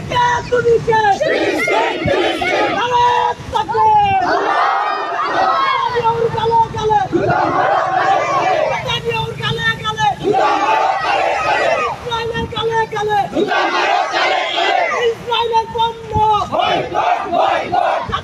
কে তুমি কে ভারত তাকবীর और काले काले और काले काले इस्राएल काले काले इस्राएल बंद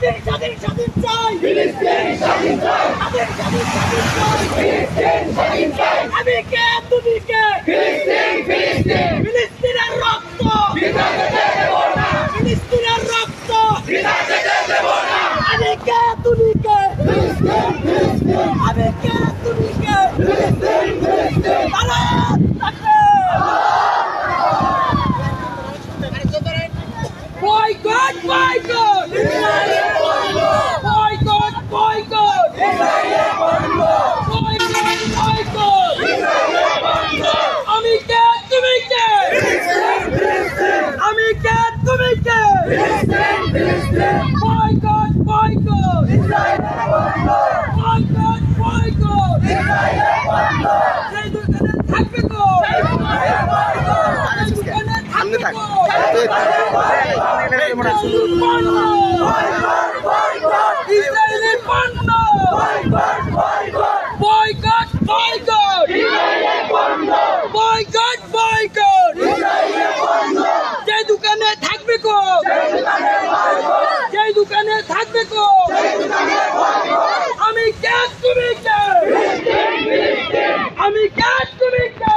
স্বাধীন স্বাধীন স্বাধীন চাই ফিলিস্তিন স্বাধীন চাই স্বাধীন স্বাধীন স্বাধীন চাই ফিলিস্তিন স্বাধীন চাই আমি কে তুমি কে ফিলিস্তিন ফিলিস্তিন ফিলিস্তিনের রক্ত বৃথা যেতে দেব না ফিলিস্তিনের রক্ত বৃথা যেতে দেব না আমি কে তুমি কে ফিলিস্তিন ফিলিস্তিন আমি কে তুমি কে ফিলিস্তিন ফিলিস্তিন ভারত তাকবীর boycott boycott Israel boycott boycott Israel boycott boycott Israel আমি কে তুমি কে আমি কে তুমি কে boycott boycott Israel boycott boycott Israel সেই দোকানে থাকবে তো সামনে থাকবে ইসরায়েলি পণ্য বয়কট বয়কট বয়কট বয়কট যে দোকানে থাকবে কো যে দোকানে থাকবে কো আমি কে তুমি কে আমি কে তুমি কে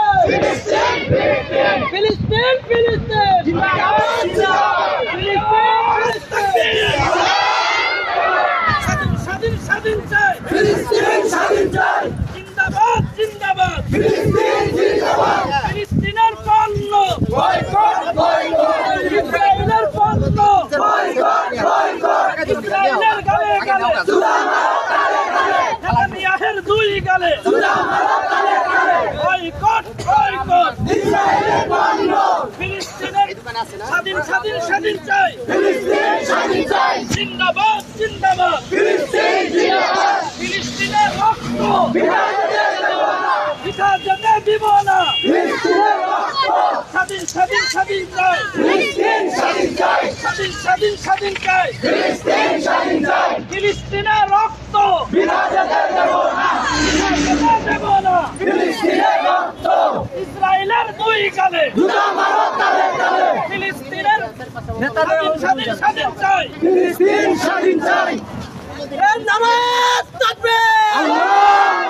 ফিলিস্তিন ফিলিস্তিন স্বাধীন স্বাধীন চাই ফিলিস্তিন স্বাধীন চাই জিন্দাবাদ জিন্দাবাদ ফিলিস্তিন জিন্দাবাদ ফিলিস্তিনের পণ্য বয়কট বয়কট ইসরায়েলের পণ্য বয়কট বয়কট ইসরায়েলের গালে গালে সুরা মারো গালে গালে নেতানিয়াহুর দুই গালে সুরা মারো গালে গালে বয়কট বয়কট ইসরায়েলের পণ্য ফিলিস্তিনের স্বাধীন স্বাধীন স্বাধীন চাই ফিলিস্তিন স্বাধীন চাই জিন্দাবাদ জিন্দাবাদ ফিলিস্তিন জিন্দাবাদ ফিলিস্তিনের রক্ত বৃথা যেতে দেব না ফিলিস্তিনের রক্ত স্বাধীন স্বাধীন স্বাধীন চাই ফিলিস্তিন স্বাধীন চাই স্বাধীন স্বাধীন স্বাধীন চাই ফিলিস্তিন স্বাধীন চাই ফিলিস্তিনের রক্ত বৃথা যেতে দেব না দেব না ফিলিস্তিনের রক্ত ইসরায়েলের দুই গালে জুতা মারো গালে গালে ফিলিস্তিনের স্বাধীন স্বাধীন স্বাধীন চাই ফিলিস্তিন স্বাধীন চাই নামাজ তাকবীর আল্লাহু